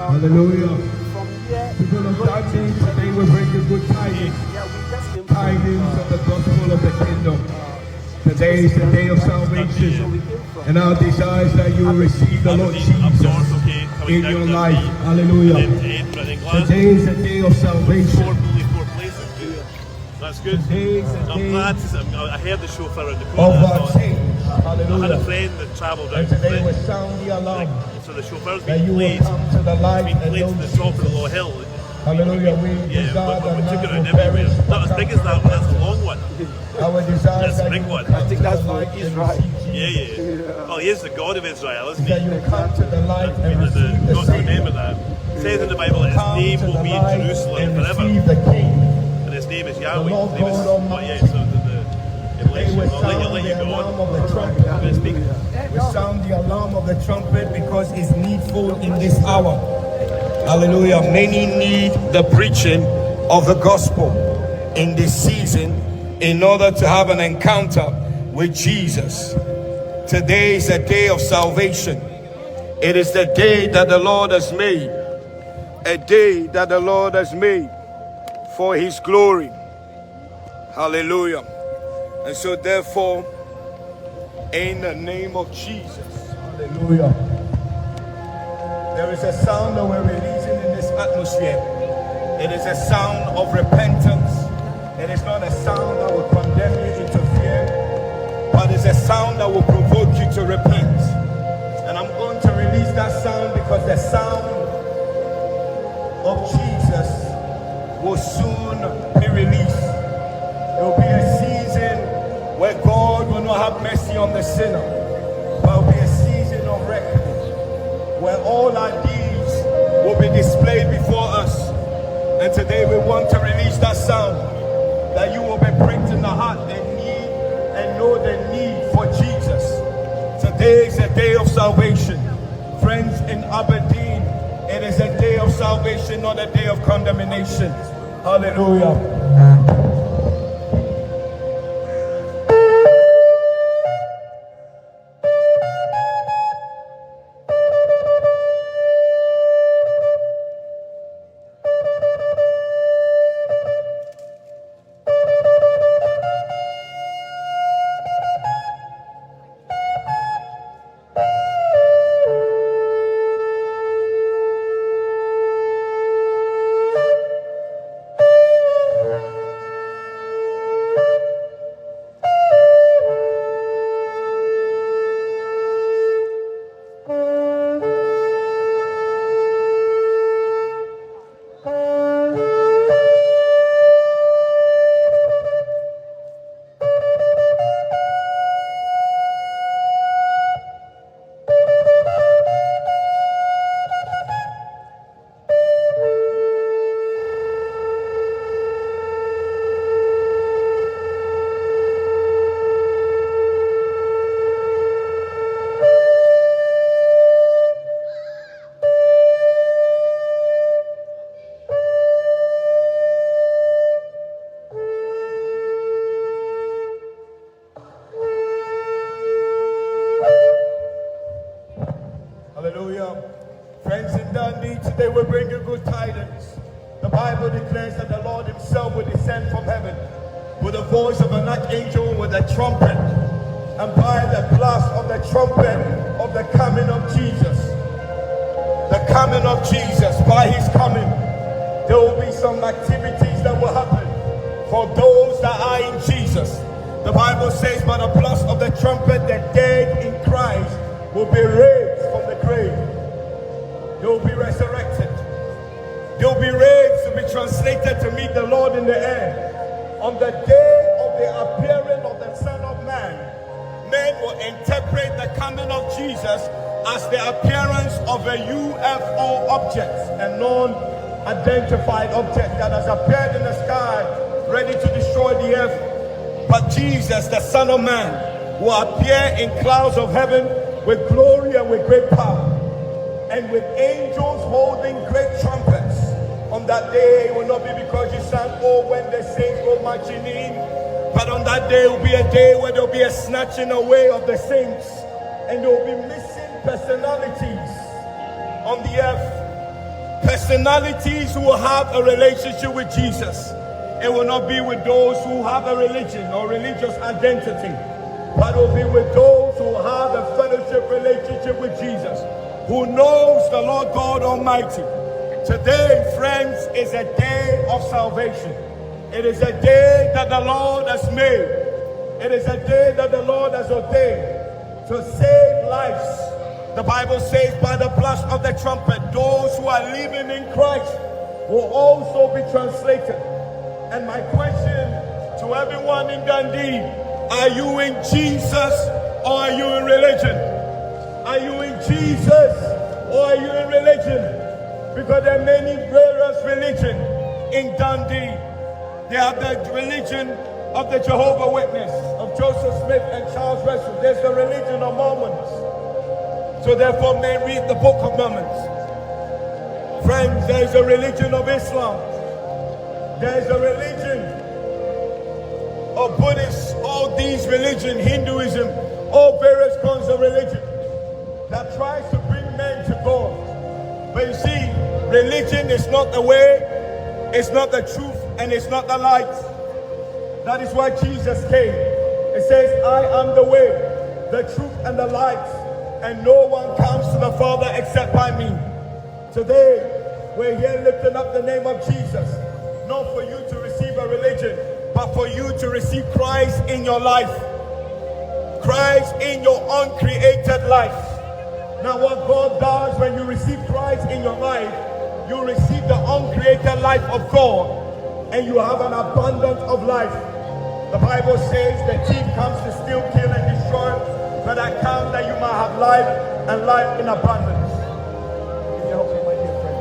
Hallelujah. People of Dundee, today we bring you good tidings. Tidings of the gospel of the kingdom. Today is the day of salvation. And our desire is that you will receive the Lord Jesus in your life. Hallelujah. Today is the day of salvation. That's good. I'm glad I heard the shofar in the Of our change. I had a friend that travelled And down today we sound the alarm. so the shofar's That been you will played. come to the light It's been and played to know the top of the Jesus. low hill. Hallelujah. We Yeah, desire but we that took it none around will everywhere. perish. Not as big as that one, that's a long one. Our desire That's is a that big you one. will I come think to that's the what light he's and right. receive Yeah, Jesus. yeah. Well, he is the God of Israel, isn't That he? you will come to the light and What's receive the the name Savior. of that? It says in the Bible that his Come name to will the be in light Jerusalem and forever. receive the King. And his name is The Yahweh. Lord His name is, God oh, Almighty. yeah, so They will sound the alarm of the trumpet. We sound the alarm of the trumpet because it's needful in this hour. Hallelujah. Many need the preaching of the gospel in this season in order to have an encounter with Jesus. Today is a day of salvation. It is the day that the Lord has made. A day that the Lord has made for his glory. Hallelujah. And so therefore, in the name of Jesus, hallelujah, there is a sound that we're releasing in this atmosphere. It is a sound of repentance. It is not a sound that will condemn you into fear, but it's a sound that will provoke you to repent. And I'm going to release that sound because the sound of Jesus will soon be released. It will be a season where God will not have mercy on the sinner, but it will be a season of reckoning, where all our deeds will be displayed before us. And today we want to release that sound, that you will be pricked in the heart and know the need for Jesus. Today is a day of salvation. Friends in Aberdeen, it is a day of salvation, not a day of condemnation. Hallelujah. Hallelujah. Friends in Dundee, today we bring you good tidings. The Bible declares that the Lord himself will descend from heaven with the voice of an archangel with a trumpet. And by the blast of the trumpet of the coming of Jesus, the coming of Jesus, by his coming, there will be some activities that will happen for those that are in Jesus. The Bible says by the blast of the trumpet, the dead in Christ will be raised from the grave. They will be resurrected. They will be raised to be translated to meet the Lord in the air. On the day of the appearing of the Son of Man, men will interpret the coming of Jesus as the appearance of a UFO object, a non-identified object that has appeared in the sky, ready to destroy the earth. But Jesus, the Son of Man, will appear in clouds of heaven with glory and with great power, and with angels holding great trumpets. On that day, it will not be because you sang, oh, when the saints go marching in, but on that day will be a day where there will be a snatching away of the saints, and there will be missing personalities on the earth. Personalities who will have a relationship with Jesus. It will not be with those who have a religion or religious identity, but it will be with those who have a fellowship relationship with Jesus, who knows the Lord God Almighty. Today, friends, is a day of salvation. It is a day that the Lord has made. It is a day that the Lord has ordained to save lives. The Bible says, by the blast of the trumpet, those who are living in Christ will also be translated. And my question to everyone in Dundee, are you in Jesus or are you in religion? Are you in Jesus or are you in religion? Because there are many various religions in Dundee. They have the religion of the Jehovah Witness, of Joseph Smith and Charles Russell. There's the religion of Mormons. So therefore men read the book of Mormons. Friends, there is a religion of Islam. There is a religion of Buddhists, all these religions, Hinduism, all various kinds of religion that tries to bring men to God. But you see, religion is not the way, it's not the truth, and it's not the light. That is why Jesus came. It says, I am the way, the truth, and the light, and no one comes to the Father except by me. Today, we're here lifting up the name of Jesus, not for you to receive a religion, but for you to receive Christ in your life. Christ in your uncreated life. Now what God does when you receive Christ in your life, you receive the uncreated life of God, and you have an abundance of life. The Bible says the thief comes to steal, kill, and destroy, but I come that you might have life and life in abundance. Can you help me, my dear friend?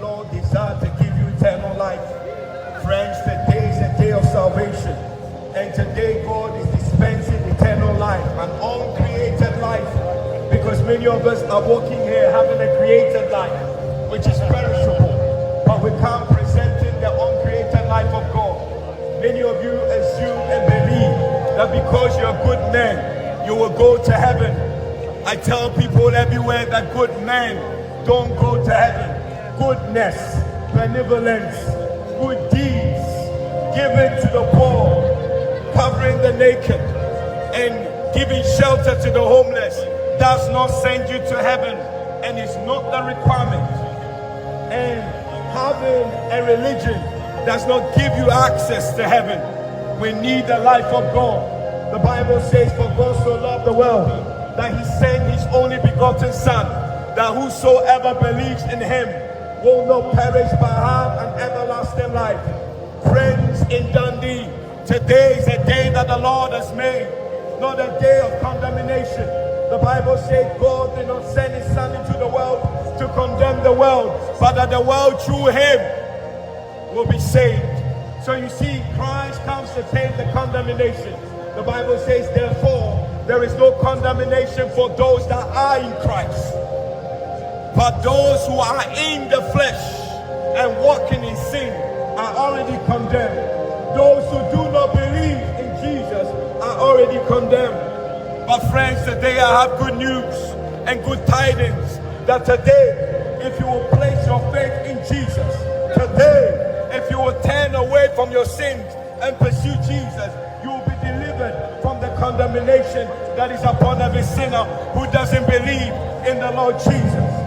Lord desires to give you eternal life. Friends, today is a day of salvation. And today God is dispensing eternal life, an uncreated life. Because many of us are walking here having a created life, which is perishable. But we can't present the uncreated life of God. Many of you assume and believe that because you're a good man, you will go to heaven. I tell people everywhere that good men don't go to heaven. Goodness, benevolence, good deeds, giving to the poor, covering the naked, and giving shelter to the homeless does not send you to heaven, and it's not the requirement. And having a religion does not give you access to heaven. We need the life of God. The Bible says, for God so loved the world that he sent his only begotten Son, that whosoever believes in him will not perish but have an everlasting life. Friends in Dundee, today is a day that the Lord has made, not a day of condemnation. The Bible says God did not send his Son into the world to condemn the world, but that the world through him will be saved. So you see, Christ comes to take the condemnation. The Bible says, therefore, there is no condemnation for those that are in Christ. But those who are in the flesh and walking in sin are already condemned. Those who do not believe in Jesus are already condemned. But friends, today I have good news and good tidings that today, if you will place your faith in Jesus, today, if you will turn away from your sins and pursue Jesus, you will be delivered from the condemnation that is upon every sinner who doesn't believe in the Lord Jesus.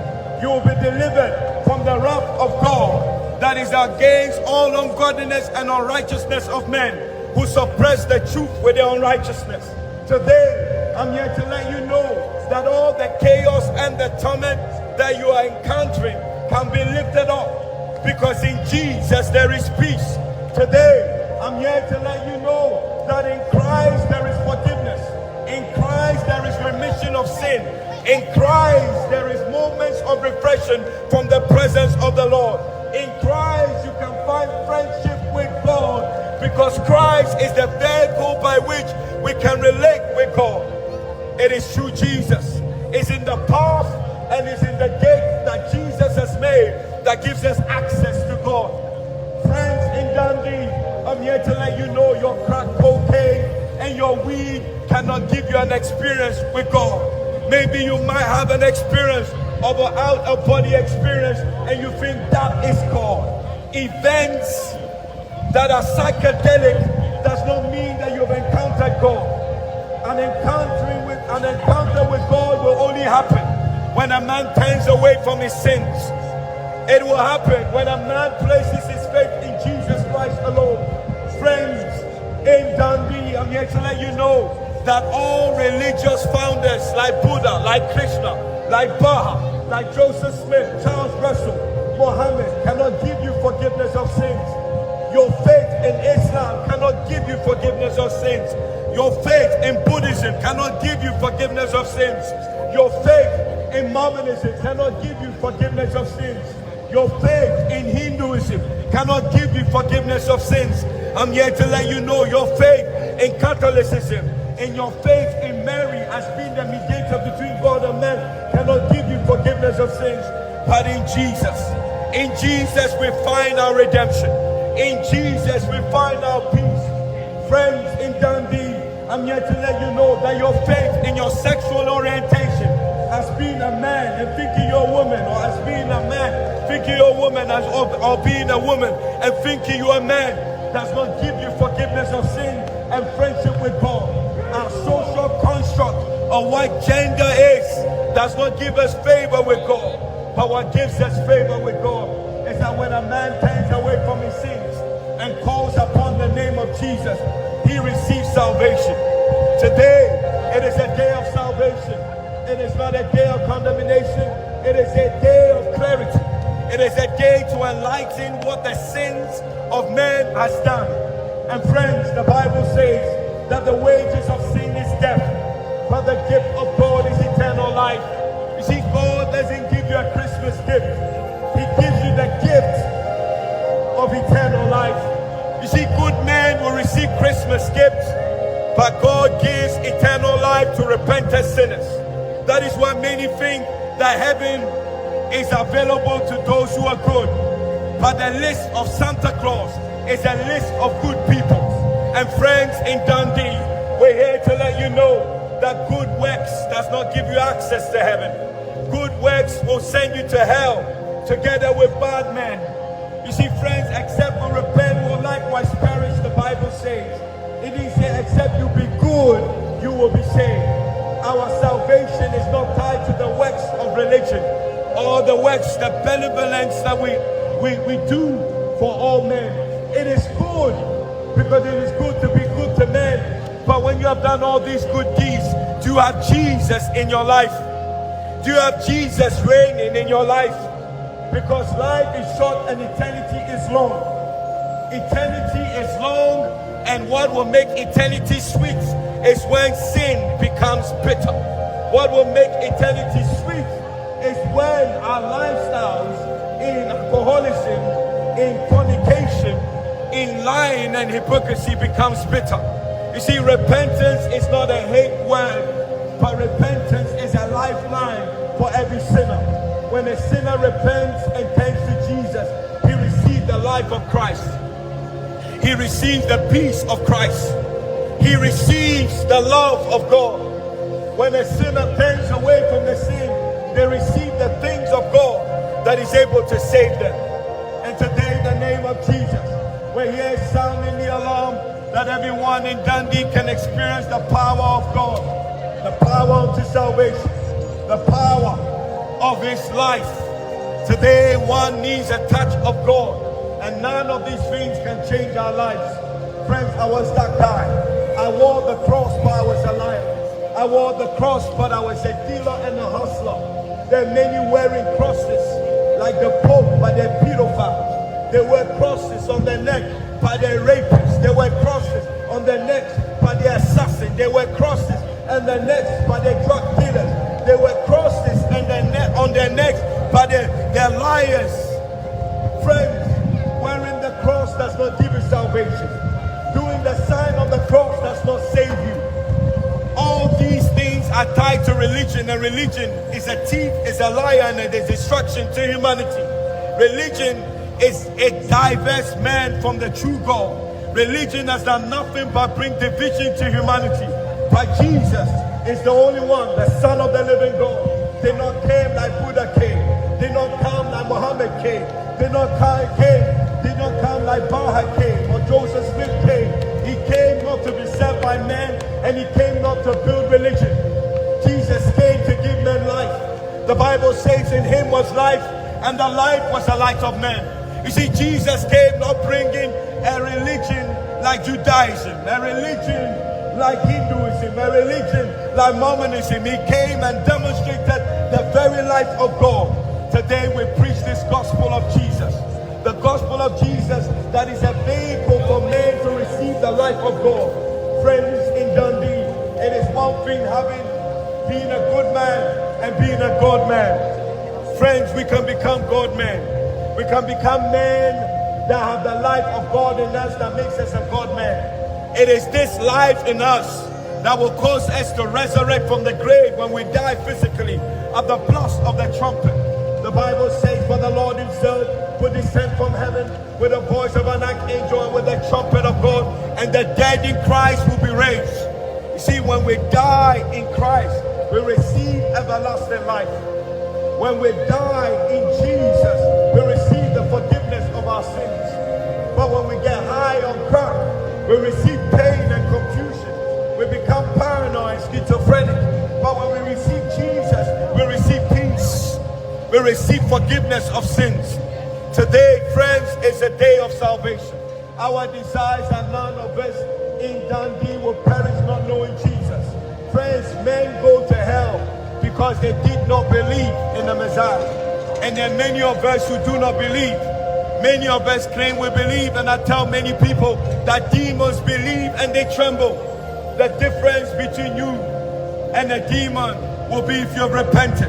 You will be delivered from the wrath of God that is against all ungodliness and unrighteousness of men who suppress the truth with their unrighteousness. Today, I'm here to let you know that all the chaos and the torment that you are encountering can be lifted up. Because in Jesus there is peace. Today, I'm here to let you know that in Christ there is forgiveness. In Christ there is remission of sin. In Christ there is moments of refreshing from the presence of the Lord. In Christ you can find friendship with God, because Christ is the vehicle by which we can relate with God. It is through Jesus. It's in the path and it's in the gate that Jesus has made that gives us access to God. Friends in Dundee, I'm here to let you know your crack cocaine and your weed cannot give you an experience with God. Maybe you might have an experience of an out-of-body experience and you think that is God. Events that are psychedelic does not mean that you've encountered God. An encounter with God will only happen when a man turns away from his sins. It will happen when a man places his faith in Jesus Christ alone. Friends, in Dundee, I'm here to let you know that all religious founders like Buddha, like Krishna, like Baha, like Joseph Smith, Charles Russell, Mohammed cannot give you forgiveness of sins. Your faith in Islam cannot give you forgiveness of sins. Your faith in Buddhism cannot give you forgiveness of sins. Your faith in Mormonism cannot give you forgiveness of sins. Your faith in Hinduism cannot give you forgiveness of sins. I'm here to let you know your faith in Catholicism and your faith in Mary as being the mediator between God and man cannot give you forgiveness of sins. But in Jesus we find our redemption. In Jesus we find our peace. Friends in Dundee, I'm here to let you know that your faith in your sexual orientation as being a man and thinking you're a woman, or as being a man thinking you're a woman, or being a woman and thinking you're a man, does not give you forgiveness of sin and friendship with God. Our social construct of what gender is does not give us favor with God. But what gives us favor with God is that when a man turns away from his sins and calls upon the name of Jesus, he receives salvation. Today, it is a day of salvation. It is not a day of condemnation. It is a day of clarity. It is a day to enlighten what the sins of man has done. And friends, the Bible says that the wages of sin is death, but the gift of God is eternal life. You see, God doesn't give you a Christmas gift He gives you the gift of eternal life. You see, good men will receive Christmas gifts, but God gives eternal life to repentant sinners. That is why many think that heaven is available to those who are good. But the list of Santa Claus is a list of good people. And friends in Dundee, we're here to let you know that good works does not give you access to heaven. Good works will send you to hell together with bad men. You see, friends, except who repent will likewise perish, the Bible says. It didn't say except you be good, you will be saved. Our salvation is not tied to the works of religion or the works, the benevolence that we do for all men. It is good because it is good to be good to men. But when you have done all these good deeds, do you have Jesus in your life? Do you have Jesus reigning in your life? Because life is short and eternity is long. Eternity is long, and what will make eternity sweet is when sin becomes bitter. What will make eternity sweet is when our lifestyles in alcoholism, in fornication, in lying and hypocrisy becomes bitter. You see, repentance is not a hate word, but repentance is a lifeline for every sinner. When a sinner repents and turns to Jesus, he receives the life of Christ. He receives the peace of Christ. He receives the love of God. When a sinner turns away from the sin, they receive the things of God that is able to save them. And today, in the name of Jesus, we're here sounding the alarm that everyone in Dundee can experience the power of God, the power unto salvation, the power of his life. Today, one needs a touch of God, and none of these things can change our lives. Friends, I was that guy. I wore the cross, but I was a liar. I wore the cross, but I was a dealer and a hustler. There are many wearing crosses, like the Pope, but they're pedophiles. They wear crosses on their neck, but they're rapists. They wear crosses on their necks, but they're assassins. They wear crosses on their necks, but they're drug dealers. They wear crosses on their necks, but they're liars. Friends, wearing the cross does not give you salvation. Doing the sign of the cross does not save you. All these things are tied to religion, and religion is a thief, is a liar, and it is destruction to humanity. Religion is a diverse man from the true God. Religion has done nothing but bring division to humanity. But Jesus is the only one, the Son of the living God. Did not came like Buddha came. Did not come like Muhammad came. Did not come like Baha came or Joseph Smith came. He came not to be served by man, and he came not to build religion. Jesus came to give men life. The Bible says in him was life, and the life was the light of men. You see, Jesus came not bringing a religion like Judaism, a religion like Hinduism, a religion like Mormonism. He came and demonstrated the very life of God. Today we preach this gospel of Jesus. The gospel of Jesus that is a vehicle for men to receive the life of God. Friends in Dundee, it is one thing being a good man and being a God man. Friends, we can become God men. We can become men that have the life of God in us that makes us a God man. It is this life in us that will cause us to resurrect from the grave when we die physically at the blast of the trumpet. The Bible says, for the Lord himself will descend from heaven with the voice of an archangel and with the trumpet of God, and the dead in Christ will be raised. You see, when we die in Christ, we receive everlasting life. When we die in Jesus, we receive the forgiveness of our sins. But when we get high on crack, we receive pain and confusion. We become paranoid and schizophrenic. But when we receive Jesus, we receive peace. We receive forgiveness of sins. Today, friends, is a day of salvation. Our desires are none of us in Dundee will perish not knowing Jesus. Friends, men go to hell because they did not believe in the Messiah. And there are many of us who do not believe. Many of us claim we believe, and I tell many people that demons believe and they tremble. The difference between you and a demon will be if you've repented.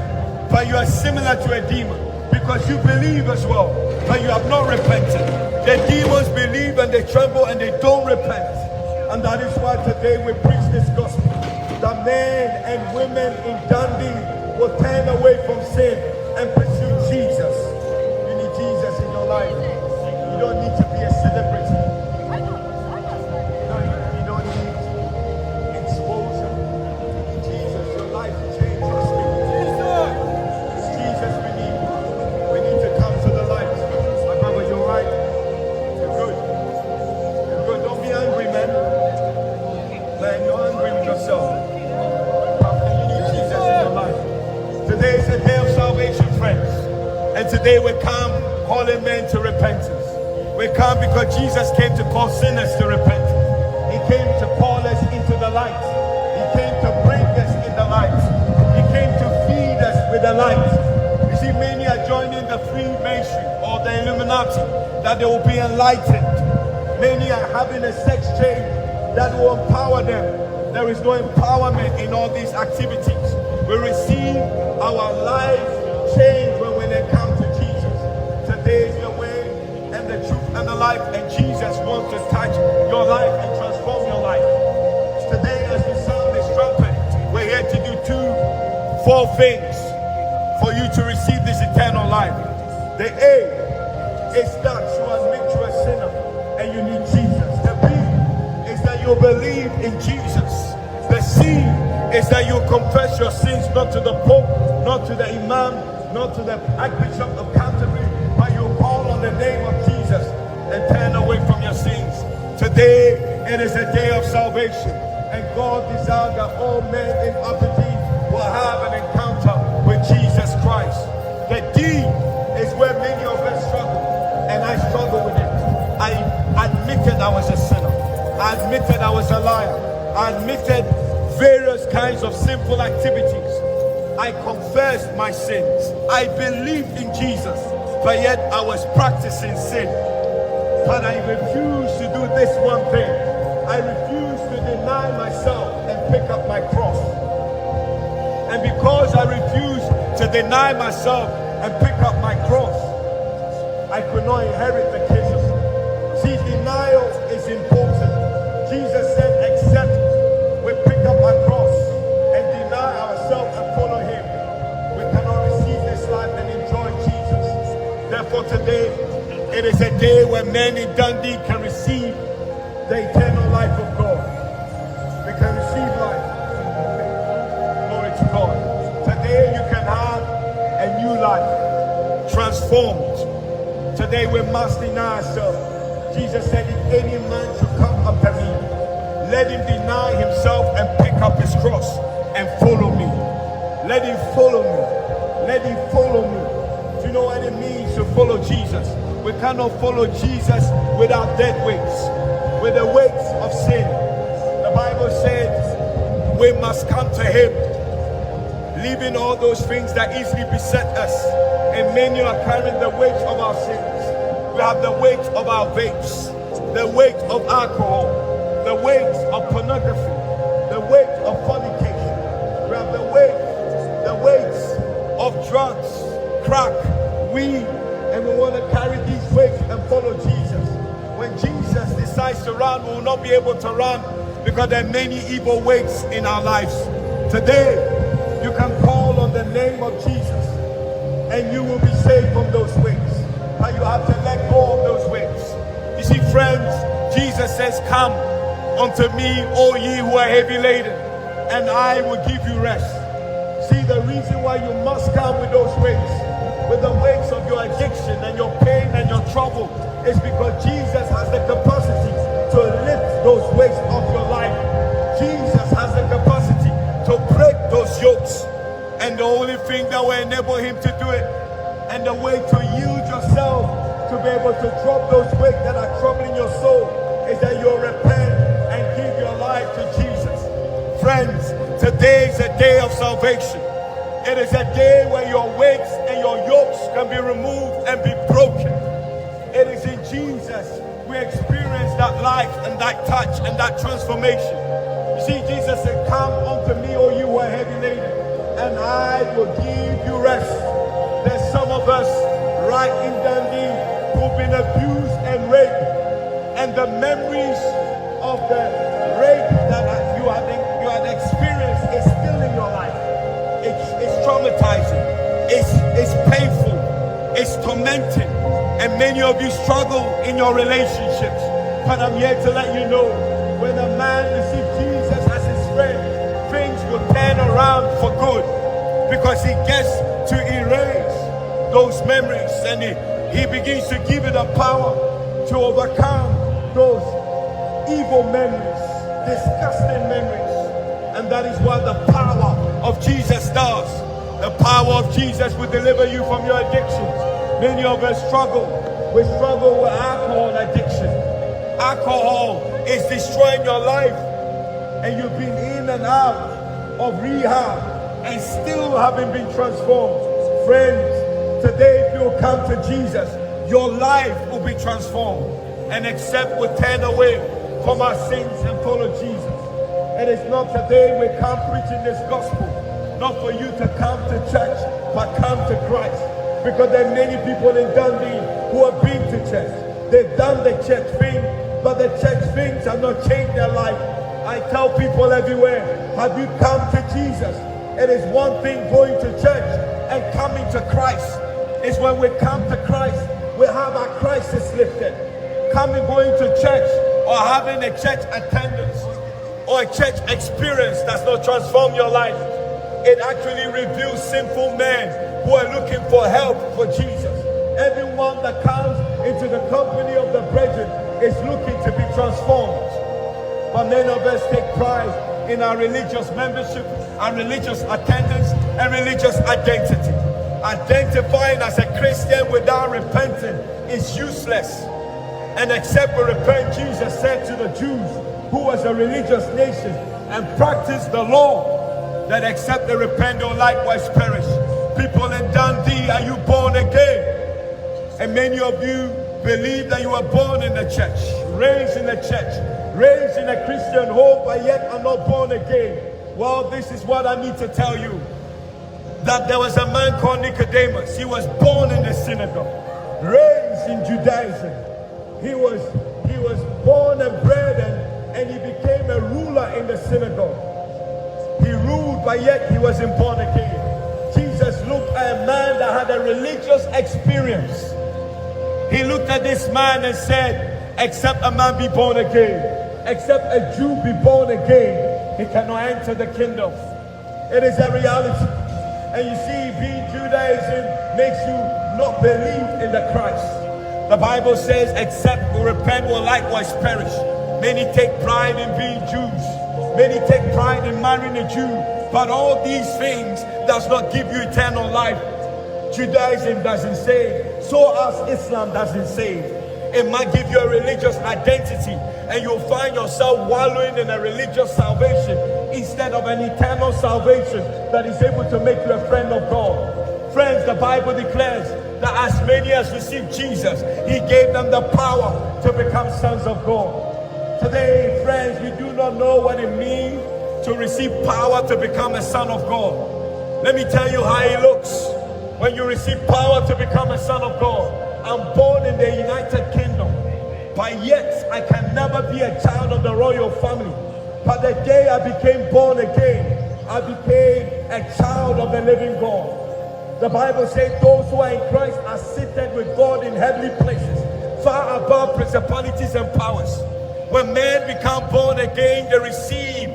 But you are similar to a demon. because you believe as well, but you have not repented. The demons believe and they tremble and they don't repent. And that is why today we preach this gospel. That men and women in Dundee will turn away from sin and pursue Jesus. You need Jesus in your life. You don't need to be a celebrity. You don't need exposure. You need Jesus. Your life changes. It's Jesus we need. We need to come to the light. My brother, you're right. You're good. You're good. Don't be angry, man. Man, you're angry with yourself. You need Jesus in your life. Today is a day of salvation, friends. And today we come calling men to repentance. We come because Jesus came to call sinners to repentance. He came to call us into the light. He came to bring us in the light. He came to feed us with the light. You see, many are joining the Freemasonry or the Illuminati that they will be enlightened. Many are having a sex change that will empower them. There is no empowerment in all these activities. We receive our life change when we come to Jesus. Today is the way and the truth and the life, and Jesus wants to touch your life and transform your life. Today, as we sound this trumpet, we're here to do four things for you to receive this eternal life. The A is that you admit you're a sinner and you need Jesus. The B is that you believe in Jesus. The C is that you confess your sins, not to the Pope, not to the Imam, not to the Archbishop of Canterbury, but you call on the name of Jesus and turn away from your sins. Today, it is a day of salvation, and God desires that all men in Aberdeen will have an encounter with Jesus Christ. The D is where many of us struggle, and I struggle with it. I admitted I was a sinner. I admitted I was a liar. I admitted various kinds of sinful activities. I confessed my sins. I believed in Jesus, but yet I was practicing sin. But I refused to do this one thing. I refused to deny myself and pick up my cross. And because I refused to deny myself and pick up my cross, I could not inherit the kingdom. See, denial is important. Jesus said, except we pick up our cross and deny ourselves and follow him, we cannot receive this life and enjoy Jesus. Therefore today, it is a day when men in Dundee can receive the eternal life of God. They can receive life. Glory to God. Today you can have a new life, transformed. Today we must deny ourselves. Jesus said, if any man should come after me, let him deny himself and pick up his cross and follow me. Let him follow me. Let him follow me. Do you know what it means to follow Jesus? We cannot follow Jesus without dead weights, with the weights of sin. The Bible says we must come to him, leaving all those things that easily beset us. And many are carrying the weight of our sins. We have the weight of our vapes, the weight of alcohol, the weight of pornography, the weight of fornication. We have the weights of drugs, crack, weed, and we want to carry these weights and follow Jesus. When Jesus decides to run, we will not be able to run because there are many evil weights in our lives. Today, you can call on the name of Jesus and you will be saved from those weights. But you have to let go of those weights. You see, friends, Jesus says, come unto me, all ye who are heavy laden, and I will give you rest. See, the reason why you must come with those weights, with the weights of your addiction and your pain and your trouble, is because Jesus has the capacity to lift those weights off your life. Jesus has the capacity to break those yokes. And the only thing that will enable him to do it, and the way to yield yourself to be able to drop those weights that are troubling your soul, is that you repent and give your life to Jesus. Friends, today is a day of salvation. It is a day where your weights and your yokes can be removed and be broken. It is in Jesus we experience that life and that touch and that transformation. You see, Jesus said, come unto me, all you who are heavy laden, and I will give you rest. There's some of of us right in Dundee who've been abused and raped, and the memories of the rape that you had experienced is still in your life. It's traumatizing. It's painful. It's tormenting. And many of you struggle in your relationships. But I'm here to let you know, when a man receives Jesus as his friend, things will turn around for good, because he gets to erase those memories, and he begins to give you the power to overcome those evil memories, disgusting memories. And that is what the power of Jesus does. The power of Jesus will deliver you from your addictions. Many of us struggle. We struggle with alcohol addiction. Alcohol is destroying your life, and you've been in and out of rehab and still haven't been transformed. Friends, today if you come to Jesus, your life will be transformed, and except we turn away from our sins and follow Jesus. It is not today we come preaching this gospel, not for you to come to church, but come to Christ. Because there are many people in Dundee who have been to church. They've done the church thing, but the church things have not changed their life. I tell people everywhere, have you come to Jesus? It is one thing going to church and coming to Christ. It's when we come to Christ, we have our crisis lifted. Going to church or having a church attendance or a church experience does not transform your life. It actually reveals sinful men who are looking for help for Jesus. Everyone that comes into the company of the brethren is looking to be transformed. But many of us take pride in our religious membership, our religious attendance, and religious identity. Identifying as a Christian without repenting is useless. And except we repent, Jesus said to the Jews, who was a religious nation and practiced the law, that except they repent, they'll likewise perish. People in Dundee, are you born again? And many of you believe that you were born in the church, raised in the church, raised in a Christian home, but yet are not born again. Well, this is what I need to tell you. That there was a man called Nicodemus. He was born in the synagogue, raised in Judaism. He was born and bred, and he became a ruler in the synagogue. He ruled, but yet he wasn't born again. Jesus looked at a man that had a religious experience. He looked at this man and said, except a man be born again, except a Jew be born again, he cannot enter the kingdom. It is a reality. And you see, being Judaism makes you not believe in the Christ. The Bible says, except we repent, will likewise perish. Many take pride in being Jews. Many take pride in marrying a Jew. But all these things does not give you eternal life. Judaism doesn't save. So as Islam doesn't save. It might give you a religious identity, and you'll find yourself wallowing in a religious salvation instead of an eternal salvation that is able to make you a friend of God. Friends, the Bible declares that as many as received Jesus, he gave them the power to become sons of God. Today, friends, we do not know what it means to receive power to become a son of God. Let me tell you how it looks when you receive power to become a son of God. I'm born in the United Kingdom, but yet I can never be a child of the royal family. But the day I became born again, I became a child of the living God. The Bible says those who are in Christ are seated with God in heavenly places, far above principalities and powers. When men become born again, they receive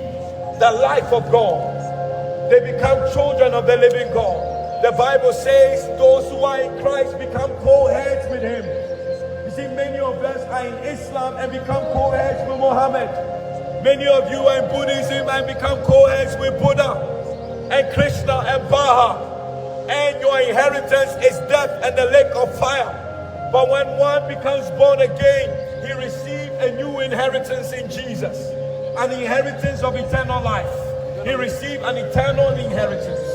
the life of God. They become children of the living God. The Bible says those who are in Christ become co-heads with him. You see, many of us are in Islam and become co-heads with Muhammad. Many of you are in Buddhism and become co-heads with Buddha and Krishna and Baha. And your inheritance is death and the lake of fire. But when one becomes born again, he receives a new inheritance in Jesus. An inheritance of eternal life. He received an eternal inheritance.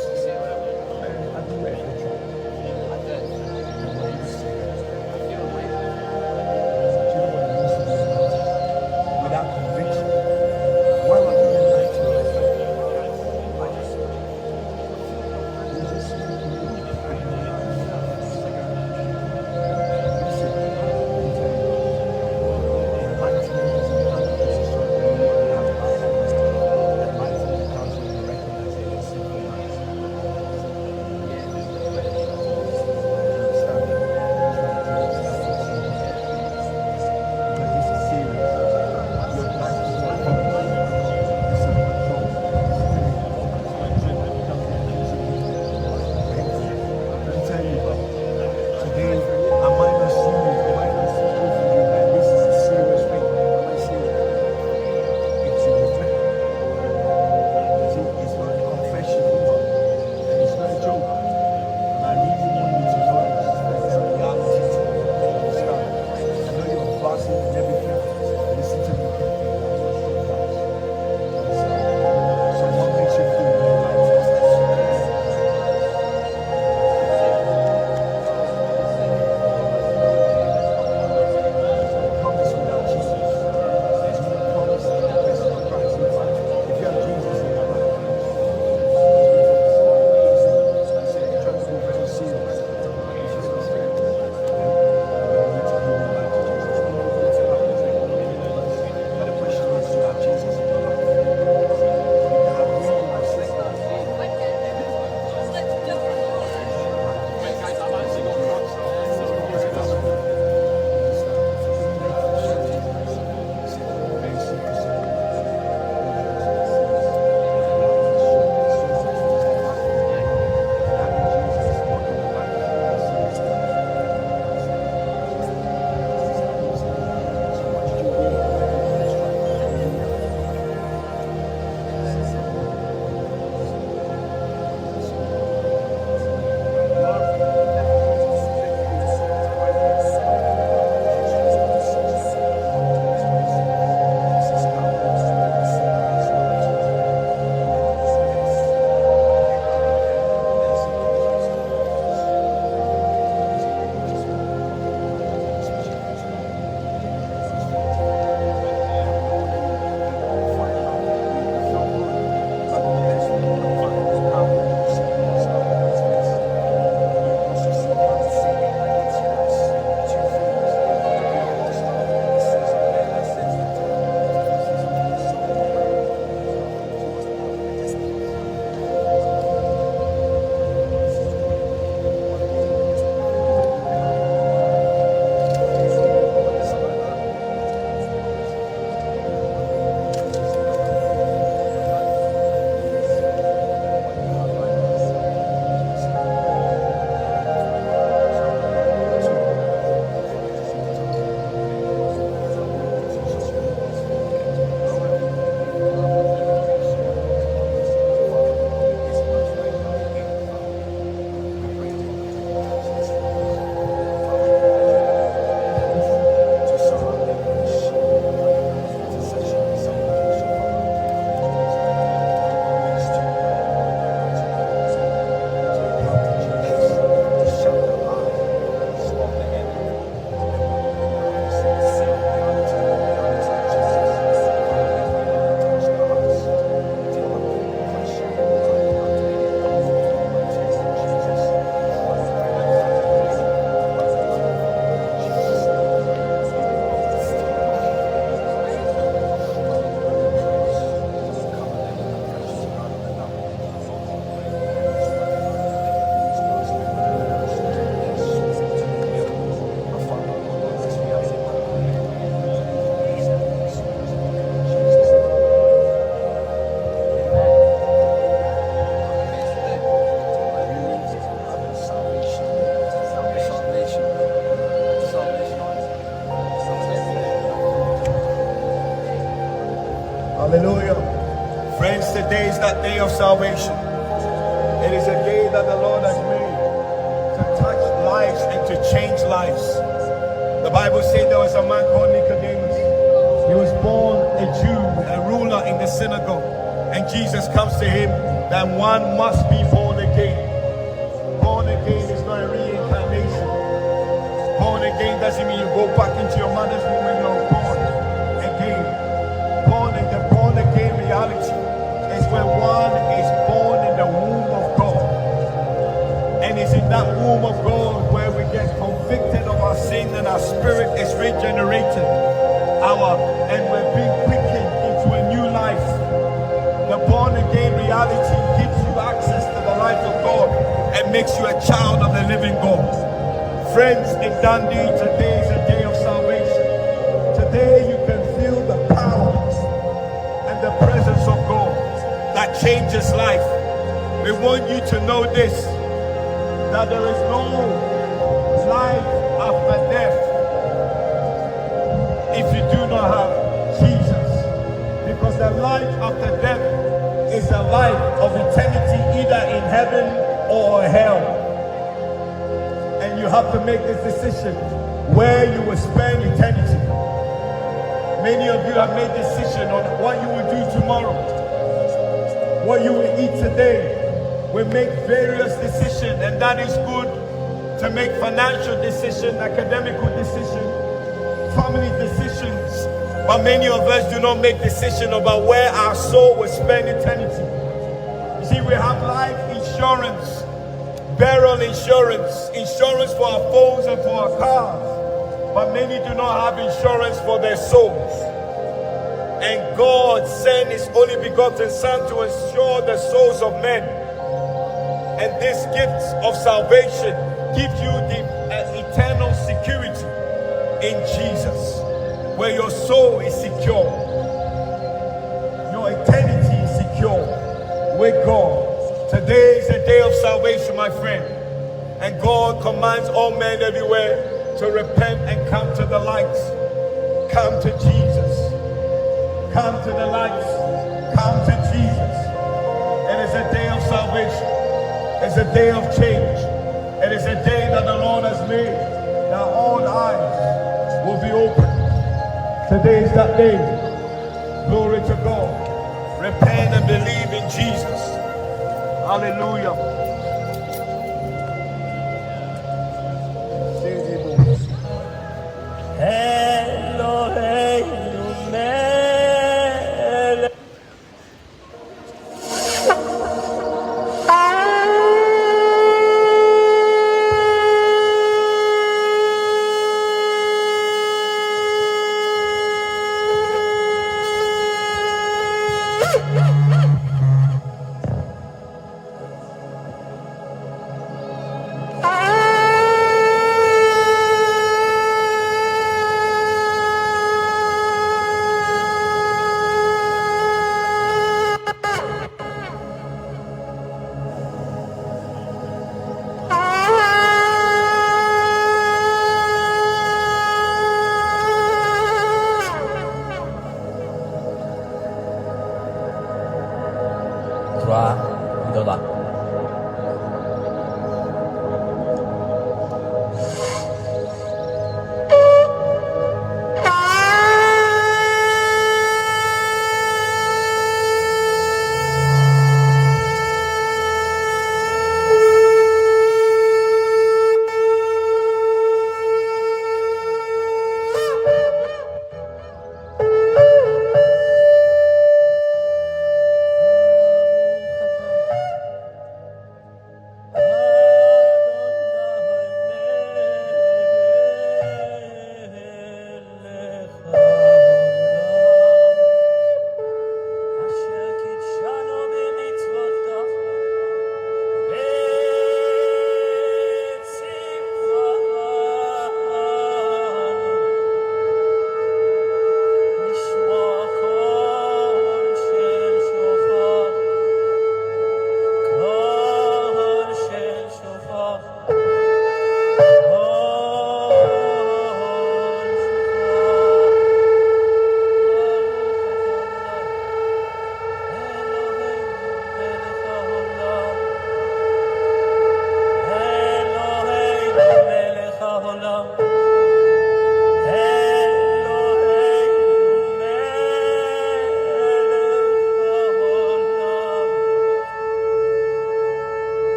Hallelujah. Friends, today is that day of salvation. It is a day that the Lord has made to touch lives and to change lives. The Bible said there was a man called Nicodemus. He was born a Jew, a ruler in the synagogue. And Jesus comes to him that one must be born again. Born again is not a reincarnation. Born again doesn't mean you go back into your mother's womb and you're born again. The born again reality is when one is born in the womb of God. And it's in that womb of God where we get convicted of our sin and our spirit is regenerated. And we're being quickened into a new life. The born again reality gives you access to the life of God and makes you a child of the living God. Friends, in Dundee, today is a day of salvation. Today you can feel the power and the presence of God that changes life. We want you to know this, that there is no life after death if you do not have Jesus. Because the life after death is a life of eternity either in heaven or hell. And you have to make this decision where you will spend eternity. of you have made decision on what you will do tomorrow, what you will eat today. We make various decisions, and that is good to make financial decisions, academical decisions, family decisions. But many of us do not make decisions about where our soul will spend eternity. You see, we have life insurance, burial insurance, insurance for our phones and for our cars. But many do not have insurance for their souls. And God sent His only begotten Son to insure the souls of men. And this gift of salvation gives you the eternal security in Jesus, where your soul is secure. Your eternity is secure with God. Today is the day of salvation, my friend. And God commands all men everywhere to repent and come to the lights. Come to Jesus. Come to the lights. Come to Jesus. It is a day of salvation. It's a day of change. It is a day that the Lord has made, that all eyes will be open. Today is that day. Glory to God. Repent and believe in Jesus. Hallelujah.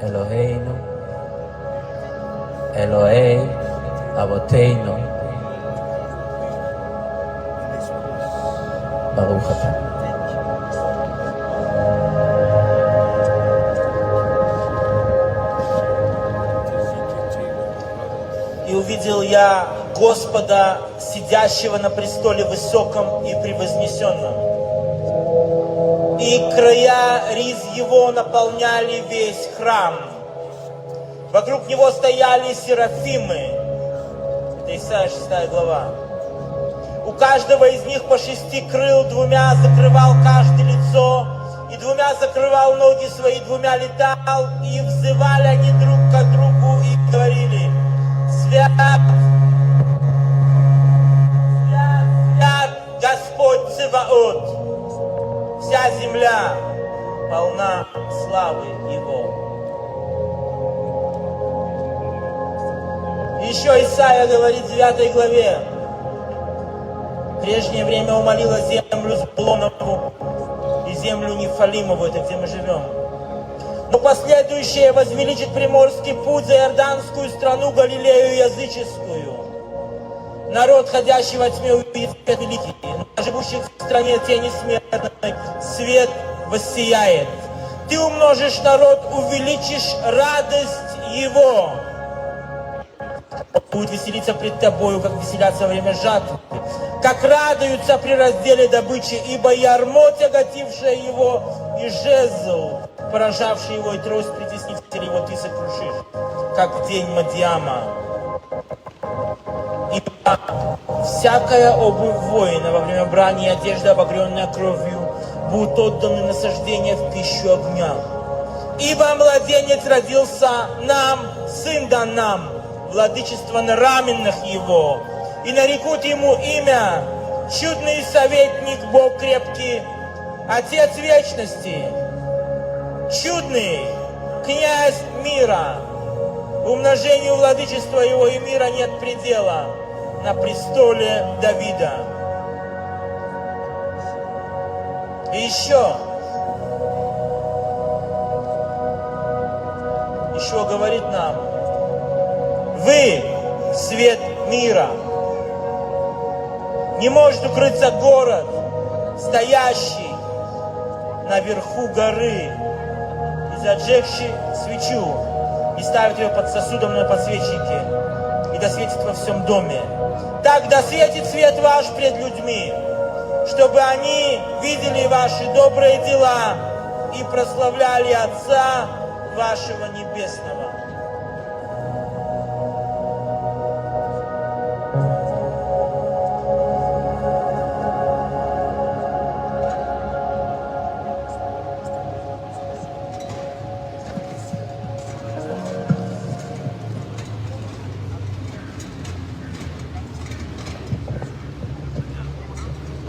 Eloheinu, Elohei Avoteinu, Baruch atah. И увидел я Господа, сидящего на престоле высоком и превознесенном. И края риз его наполняли весь храм. Вокруг него стояли серафимы. Это Исайя 6 глава. У каждого из них по 6 крыл, 2 закрывал каждое лицо, и 2 закрывал ноги свои, 2 летал, и взывали они друг к другу и говорили: свят, свят, свят Господь Циваот, вся земля полна славы Его. Еще Исайя говорит в 9 главе: в прежнее время умолила землю Сблонову и землю Нефалимову, это где мы живем. Но последующее возвеличит приморский путь за Иорданскую страну, Галилею языческую. Народ, ходящий во тьме, увидит свет великий, но живущих в стране тени смертной свет воссияет. Ты умножишь народ, увеличишь радость его. Будет веселиться пред тобою, как веселятся во время жатвы, как радуются при разделе добычи, ибо ярмо, тяготившее его, и жезл, поражавший его, и трость притеснителей его ты сокрушишь, как в день Мадьяма. Ибо всякая обувь воина во время брани и одежда, обогренная кровью, будут отданы насаждения в пищу огня. Ибо младенец родился нам, сын дан нам, владычество на раменных его, и нарекут ему имя чудный советник, Бог крепкий, Отец вечности, чудный князь мира. Умножению владычества его и мира нет предела на престоле Давида. И еще говорит нам: вы свет мира. Не может укрыться город, стоящий наверху горы, и зажегший свечу, и ставит ее под сосудом на подсвечнике, и досветит во всем доме. Так досветит свет ваш пред людьми, чтобы они видели ваши добрые дела и прославляли Отца вашего Небесного.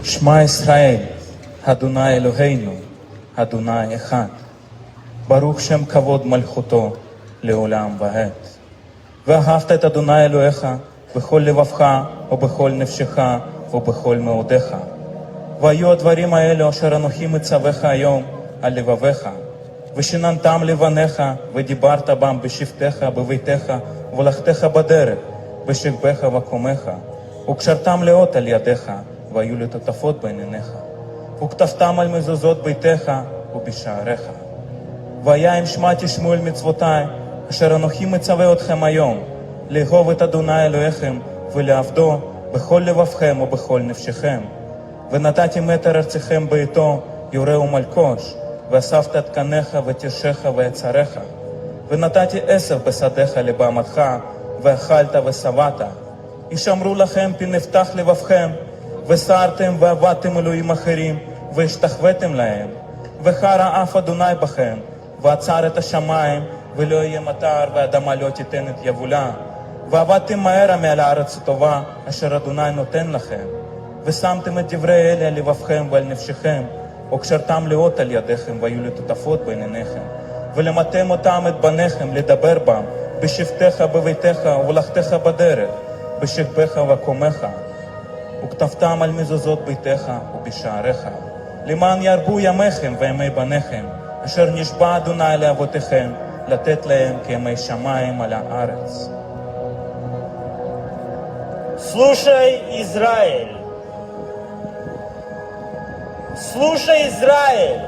שמע ישראל, אדוני אלוהינו, אדוני אחד. ברוך שם כבוד מלכותו לעולם ועד. ואהבת את אדוני אלוהיך בכל לבבך ובכל נפשך ובכל מאודיך. והיו הדברים האלו אשר אנוכי מצווך היום על לבביך. ושיננתם לבניך ודיברת בם בשבתך בביתך ובלכתך בדרך, בשכבך וקומך. וקשרתם לאות על ידיך, והיו לטוטפות בין עיניך. וכתבתם על מזוזות ביתך ובשעריך. והיה אם שמע תשמעו אל מצוותיי, אשר אנוכי מצווה אתכם היום, לאהוב את אדוני אלוהיכם ולעבדו בכל לבבכם ובכל נפשכם. ונתתי מטר ארציכם בעתו, יורה ומלקוש, ואספת את קניך ותרשך ויצריך. ונתתי עשב בשדיך לבהמתך, ואכלת ושבעת. ישמרו לכם פי נפתח לבבכם, וסרתם ועבדתם אלוהים אחרים, והשתחוויתם להם. וחרא אף אדוני בכם, ועצר את השמיים, ולא יהיה מטר, והאדמה לא תיתן את יבולה. ועבדתם מהרה מעל הארץ הטובה, אשר אדוני נותן לכם. ושמתם את דברי אלה על לבבכם ועל נפשכם, וקשרתם לאות על ידיכם, והיו לטוטפות בין עיניכם. ולמדתם אותם את בניכם לדבר בם, בשבתך בביתך ובלכתך בדרך, בשכבך וקומך. וכתבתם על מזוזות ביתך ובשעריך, למען ירבו ימיכם וימי בניכם, אשר נשבע אדוני לאבותיכם, לתת להם כימי שמיים על הארץ. Слушай, Израиль! Слушай, Израиль!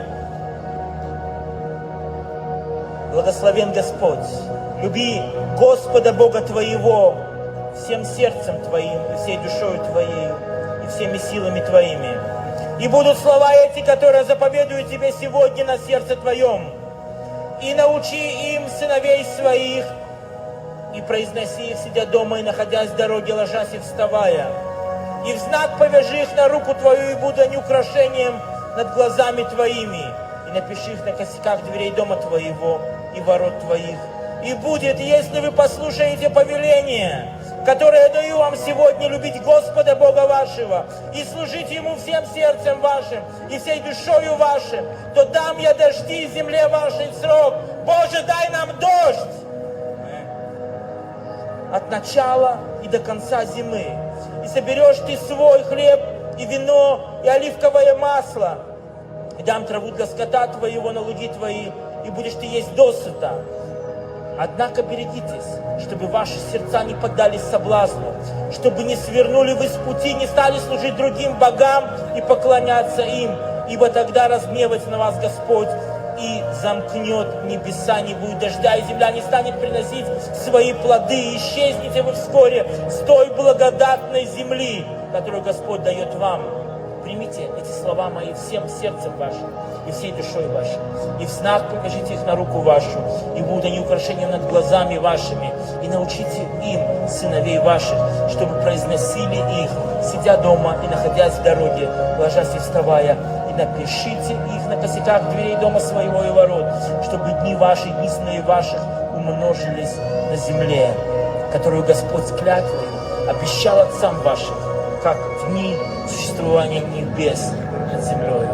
Благословен Господь! Люби Господа Бога твоего всем сердцем Твоим, и всей душою Твоей, и всеми силами Твоими. И будут слова эти, которые заповедую Тебе сегодня на сердце Твоем. И научи им сыновей своих, и произноси их, сидя дома и находясь в дороге, ложась и вставая. И в знак повяжи их на руку Твою, и будут они украшением над глазами Твоими. И напиши их на косяках дверей дома Твоего и ворот Твоих. И будет, если вы послушаете повеление, которое я даю вам сегодня, любить Господа Бога вашего и служить Ему всем сердцем вашим и всей душою вашим, то дам я дожди земле вашей в срок. Боже, дай нам дождь от начала и до конца зимы. И соберешь ты свой хлеб и вино и оливковое масло. И дам траву для скота твоего на луги твои, и будешь ты есть досыта. Однако берегитесь, чтобы ваши сердца не поддались соблазну, чтобы не свернули вы с пути, не стали служить другим богам и поклоняться им, ибо тогда разгневается на вас Господь и замкнет небеса, не будет дождя, и земля не станет приносить свои плоды, и исчезнете вы вскоре с той благодатной земли, которую Господь дает вам. Примите эти слова мои всем сердцем вашим и всей душой вашей, и в знак покажите их на руку вашу, и будут они украшением над глазами вашими, и научите им, сыновей ваших, чтобы произносили их, сидя дома и находясь в дороге, ложась и вставая, и напишите их на косяках дверей дома своего и ворот, чтобы дни ваши, дни сыновей ваших умножились на земле, которую Господь с клятвою обещал отцам вашим, как дни существования небес над землей.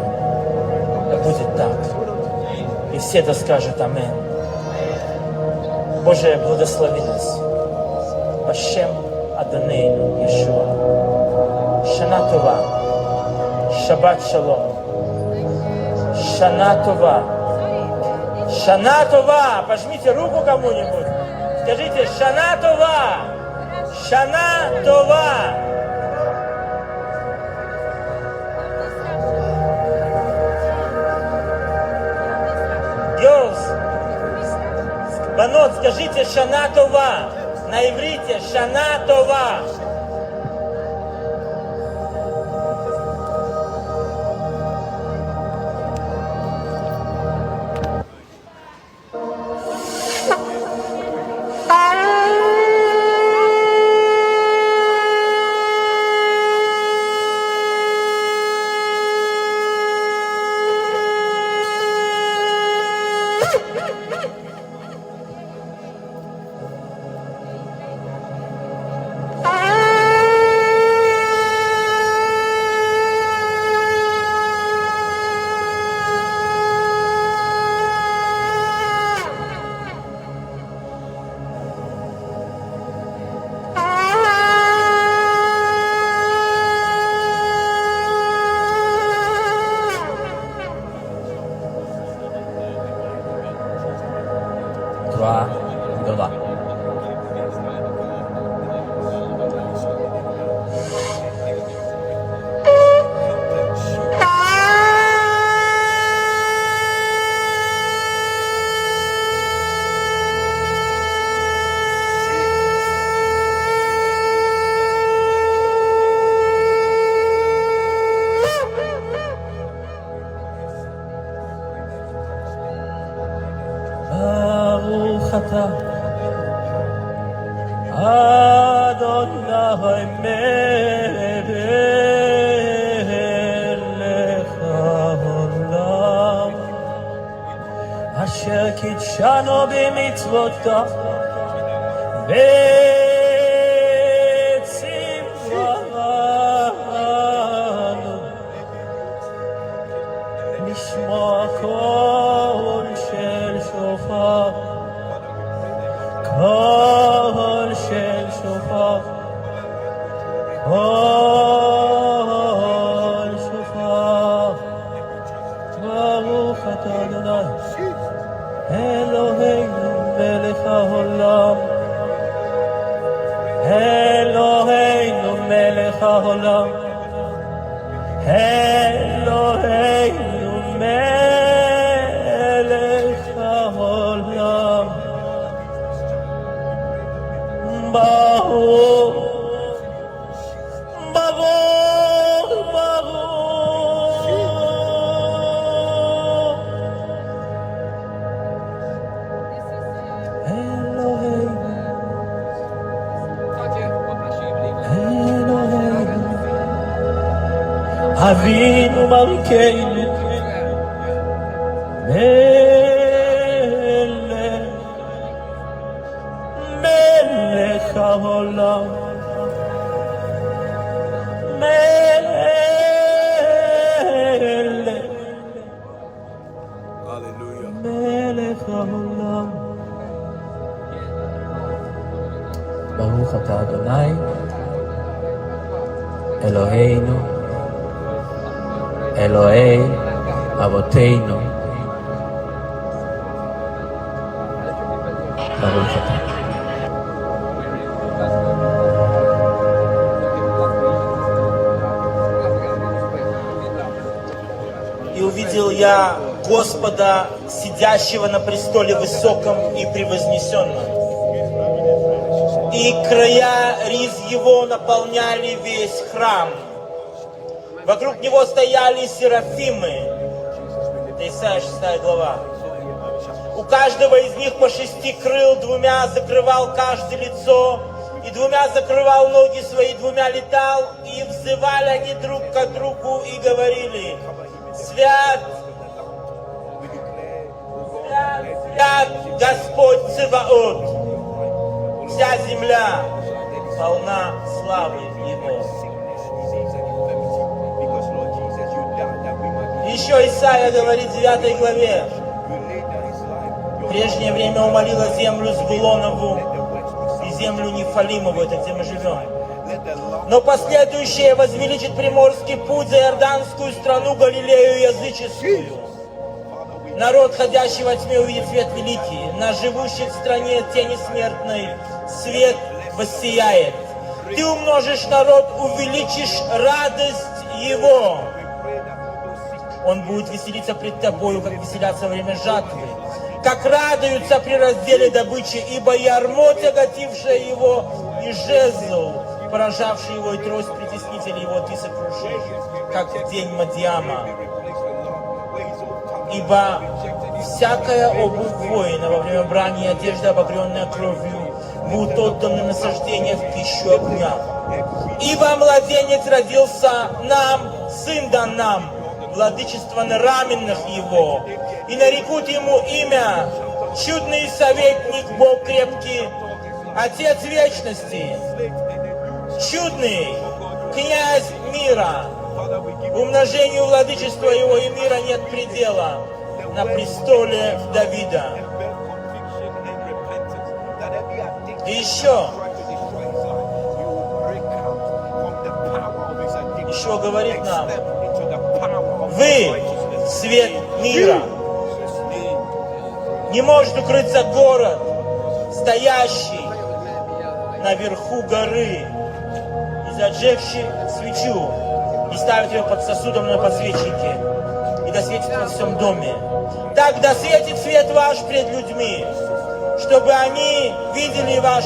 Да будет так. И все это скажут аминь. Боже, благослови нас. Башем Адонейну Иешуа. Шана Това. Шаббат шалом. Шана Това. Шана Това. Пожмите руку кому-нибудь. Скажите Шана Това. Шана Това. Банот, скажите Шана Това. На иврите Шана Това. תרועה גדולה. ברוך אתה, אדוני מלך העולם, אשר קידשנו במצוותיו וציוונו לשמוע קול של שופר, קול של שופר, קול שופר. ברוך אתה אדוני אלוהינו מלך העולם, אלוהינו מלך העולם, אלוהינו מלך העולם. ברוך אבינו מלכנו, מלך העולם, מלך העולם. ברוך אתה אדוני, אלוהינו, אלוהי אבותינו, ברוך אתה. И увидел я Господа, сидящего на престоле высоком и превознесенном. И края риз его наполняли весь храм. Вокруг него стояли серафимы. Это Исайя 6 глава. У каждого из них по 6 крыл, 2 закрывал каждое лицо, и 2 закрывал ноги свои, 2 летал, и взывали они друг к другу и говорили: Свят, свят, свят Господь Цеваот, вся земля полна славы Его. Еще Исайя говорит в 9 главе: в прежнее время умолила землю Звулонову и землю Нефалимову, это где мы живем. Но последующее возвеличит приморский путь за Иорданскую страну, Галилею языческую. Народ, ходящий во тьме, увидит свет великий. На живущих в стране тени смертной свет воссияет. Ты умножишь народ, увеличишь радость его. Он будет веселиться пред тобою, как веселятся во время жатвы, как радуются при разделе добычи, ибо ярмо, тяготившее его, и жезл, поражавший его, и трость притеснителей его, ты сокрушишь, как в день Мадиама. Ибо всякая обувь воина во время брани и одежда, обогренная кровью, будут отданы на сождение в пищу огня. Ибо младенец родился нам, сын дан нам, владычество на раменных его, и нарекут ему имя чудный советник, Бог крепкий, Отец вечности, чудный князь мира. Умножению владычества его и мира нет предела на престоле Давида. И еще говорит нам: вы свет мира. Не может укрыться город, стоящий наверху горы, и зажегший свечу, и ставит ее под сосудом на подсвечнике, и досветит во всем доме. Так досветит свет ваш пред людьми, чтобы они видели ваш